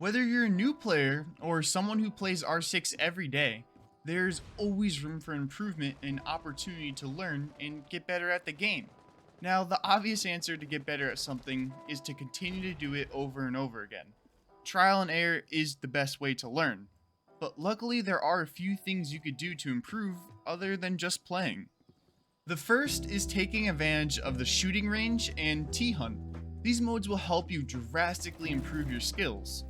Whether you're a new player or someone who plays R6 every day, there's always room for improvement and opportunity to learn and get better at the game. Now, the obvious answer to get better at something is to continue to do it over and over again. Trial and error is the best way to learn, but luckily there are a few things you could do to improve other than just playing. The first is taking advantage of the shooting range and T-Hunt. These modes will help you drastically improve your skills.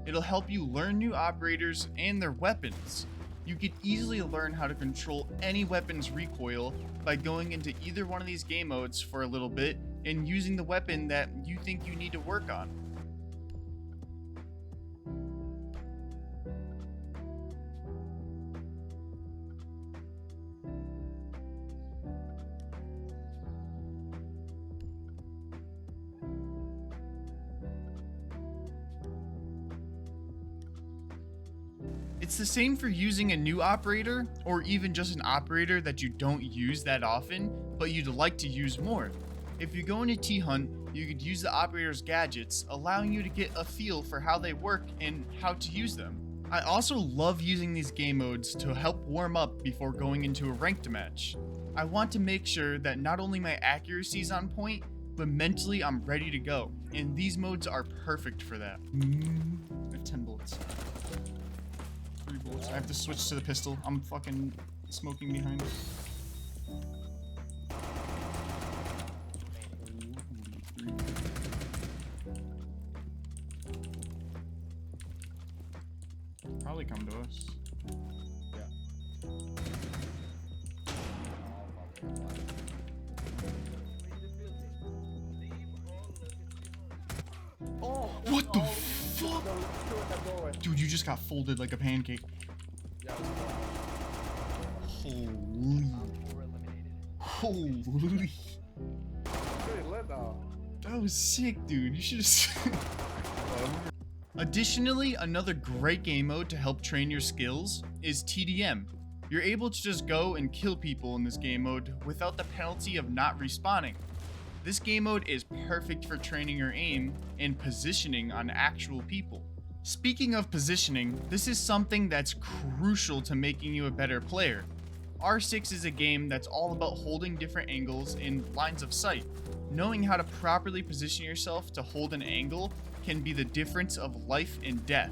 It'll help you learn new operators and their weapons. You could easily learn how to control any weapon's recoil by going into either one of these game modes for a little bit and using the weapon that you think you need to work on. It's the same for using a new operator, or even just an operator that you don't use that often, but you'd like to use more. If you go into T-Hunt, you could use the operator's gadgets, allowing you to get a feel for how they work and how to use them. I also love using these game modes to help warm up before going into a ranked match. I want to make sure that not only my accuracy is on point, but mentally I'm ready to go, and these modes are perfect for that. I have 10 bullets. 3 bullets. I have to switch to the pistol. I'm fucking smoking behind. Probably come to us. Yeah. Oh, What the fuck? Dude, you just got folded like a pancake. Yeah, Holy. Holy. pretty lit though. That was sick, dude. You should have. Additionally, another great game mode to help train your skills is TDM. You're able to just go and kill people in this game mode without the penalty of not respawning. This game mode is perfect for training your aim and positioning on actual people. Speaking of positioning, this is something that's crucial to making you a better player. R6 is a game that's all about holding different angles and lines of sight. Knowing how to properly position yourself to hold an angle can be the difference of life and death.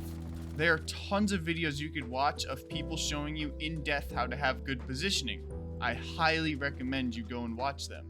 There are tons of videos you could watch of people showing you in depth how to have good positioning. I highly recommend you go and watch them.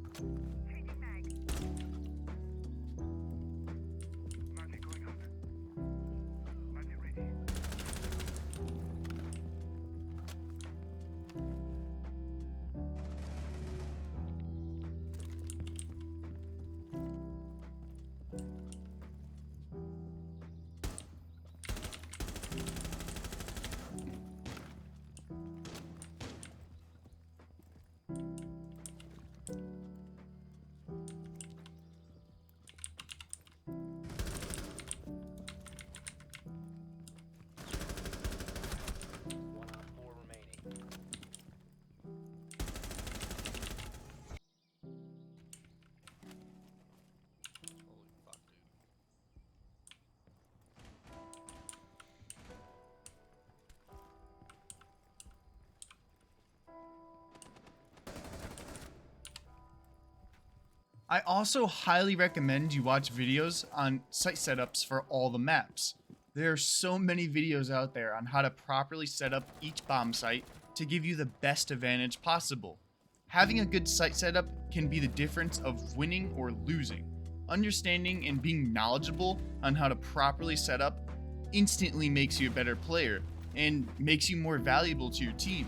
I also highly recommend you watch videos on site setups for all the maps. There are so many videos out there on how to properly set up each bomb site to give you the best advantage possible. Having a good site setup can be the difference of winning or losing. Understanding and being knowledgeable on how to properly set up instantly makes you a better player and makes you more valuable to your team.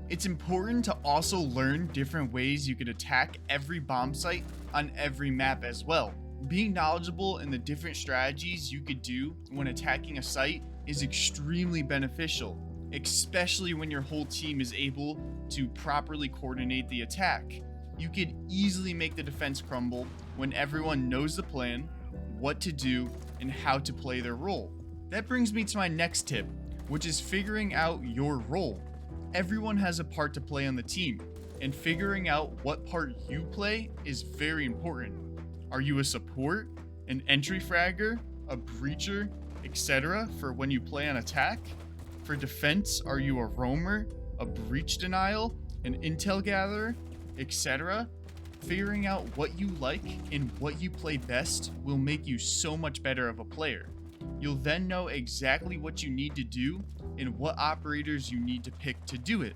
It's important to also learn different ways you could attack every bomb site on every map as well. Being knowledgeable in the different strategies you could do when attacking a site is extremely beneficial, especially when your whole team is able to properly coordinate the attack. You could easily make the defense crumble when everyone knows the plan, what to do, and how to play their role. That brings me to my next tip, which is figuring out your role. Everyone has a part to play on the team, and figuring out what part you play is very important. Are you a support, an entry fragger, a breacher, etc. for when you play on attack? For defense, are you a roamer, a breach denial, an intel gatherer, etc.? Figuring out what you like and what you play best will make you so much better of a player. You'll then know exactly what you need to do and what operators you need to pick to do it.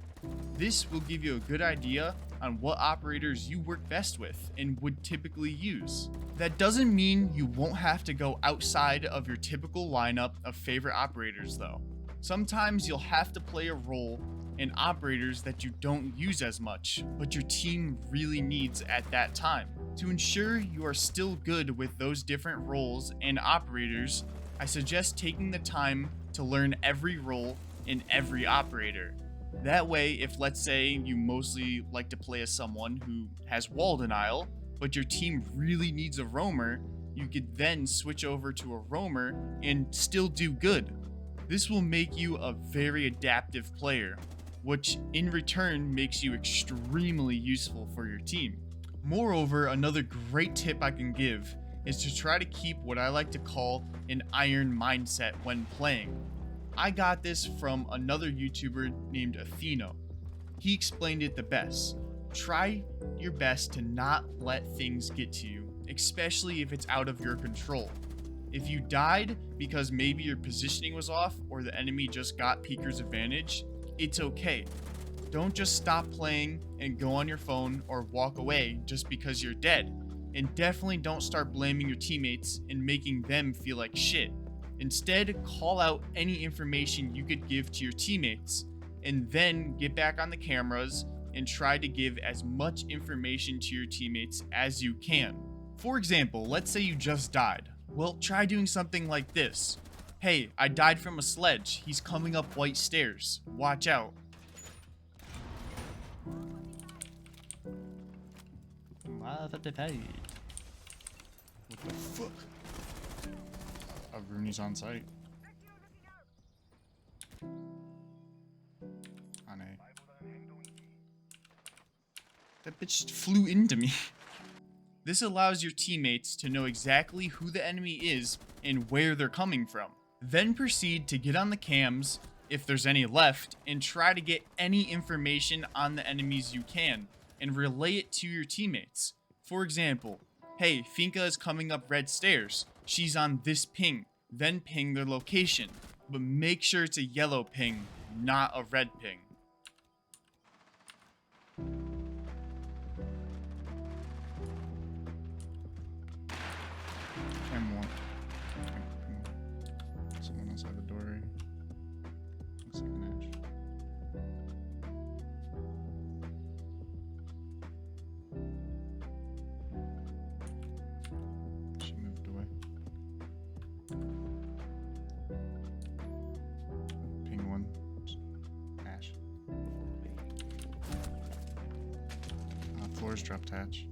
This will give you a good idea on what operators you work best with and would typically use. That doesn't mean you won't have to go outside of your typical lineup of favorite operators though. Sometimes you'll have to play a role in operators that you don't use as much, but your team really needs at that time. To ensure you are still good with those different roles and operators, I suggest taking the time to learn every role in every operator. That way, if let's say you mostly like to play as someone who has wall denial, but your team really needs a roamer, you could then switch over to a roamer and still do good. This will make you a very adaptive player, which in return makes you extremely useful for your team. Moreover, another great tip I can give is to try to keep what I like to call an iron mindset when playing. I got this from another YouTuber named Atheno. He explained it the best. Try your best to not let things get to you, especially if it's out of your control. If you died because maybe your positioning was off or the enemy just got Peeker's advantage, it's okay. Don't just stop playing and go on your phone or walk away just because you're dead. And definitely don't start blaming your teammates and making them feel like shit. Instead, call out any information you could give to your teammates, and then get back on the cameras and try to give as much information to your teammates as you can. For example, let's say you just died. Well, try doing something like this. Hey, I died from a sledge. He's coming up white stairs. Watch out. What the fuck? Rooney's on site. On A. That bitch flew into me. This allows your teammates to know exactly who the enemy is and where they're coming from. Then proceed to get on the cams, if there's any left, and try to get any information on the enemies you can, and relay it to your teammates. For example, hey, Finka is coming up red stairs. She's on this ping. Then ping their location, but make sure it's a yellow ping, not a red ping. Someone outside the door. Looks like an Ash. She moved away. Ping one. Ash. Floors dropped hatch.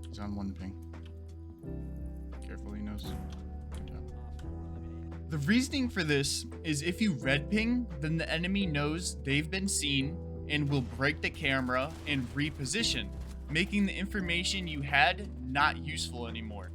He's on one ping. Careful, he knows. Good job. The reasoning for this is if you red ping, then the enemy knows they've been seen and will break the camera and reposition, making the information you had not useful anymore.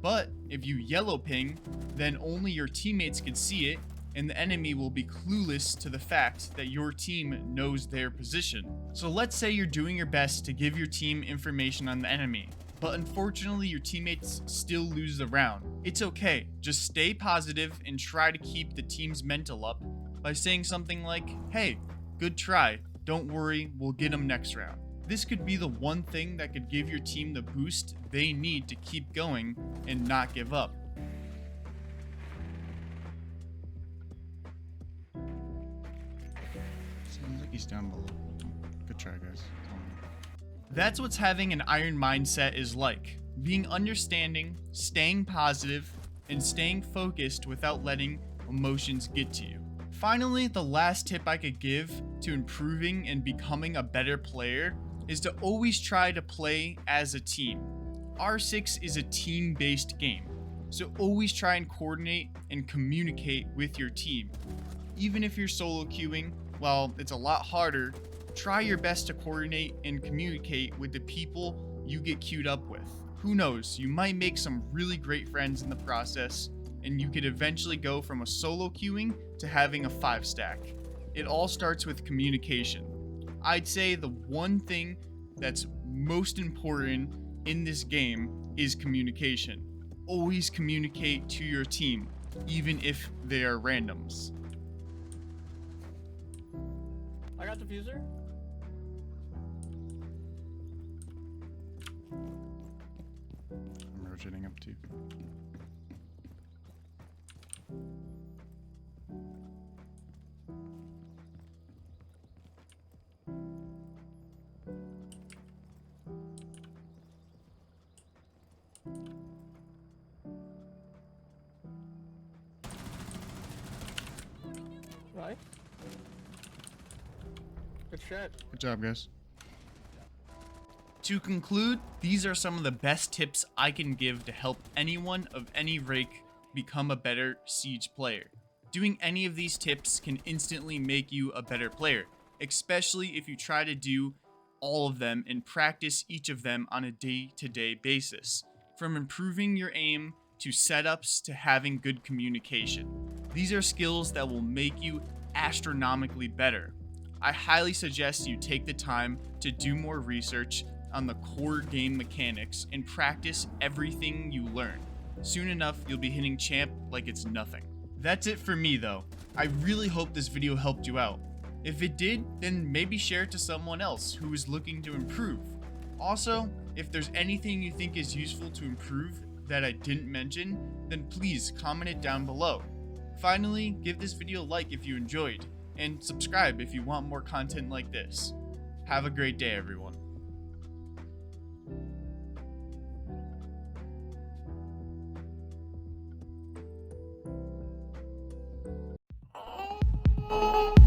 But if you yellow ping, then only your teammates can see it, and the enemy will be clueless to the fact that your team knows their position. So let's say you're doing your best to give your team information on the enemy, but unfortunately your teammates still lose the round. It's okay, just stay positive and try to keep the team's mental up by saying something like, hey, good try, don't worry, we'll get them next round. This could be the one thing that could give your team the boost they need to keep going and not give up. Seems like he's down below. Good try, guys. That's what having an iron mindset is like. Being understanding, staying positive, and staying focused without letting emotions get to you. Finally, the last tip I could give to improving and becoming a better player is to always try to play as a team. R6 is a team-based game. So always try and coordinate and communicate with your team. Even if you're solo queuing, while it's a lot harder, try your best to coordinate and communicate with the people you get queued up with. Who knows, you might make some really great friends in the process, and you could eventually go from a solo queuing to having a 5-stack. It all starts with communication. I'd say the one thing that's most important in this game is communication. Always communicate to your team, even if they are randoms. I got diffuser. I'm rotating up too. Right. Good shit. Good job, guys. To conclude, these are some of the best tips I can give to help anyone of any rank become a better Siege player. Doing any of these tips can instantly make you a better player, especially if you try to do all of them and practice each of them on a day-to-day basis. From improving your aim to setups to having good communication. These are skills that will make you astronomically better. I highly suggest you take the time to do more research on the core game mechanics and practice everything you learn. Soon enough, you'll be hitting champ like it's nothing. That's it for me though. I really hope this video helped you out. If it did, then maybe share it to someone else who is looking to improve. Also, if there's anything you think is useful to improve that I didn't mention, then please comment it down below. Finally, give this video a like if you enjoyed, and subscribe if you want more content like this. Have a great day, everyone. Oh.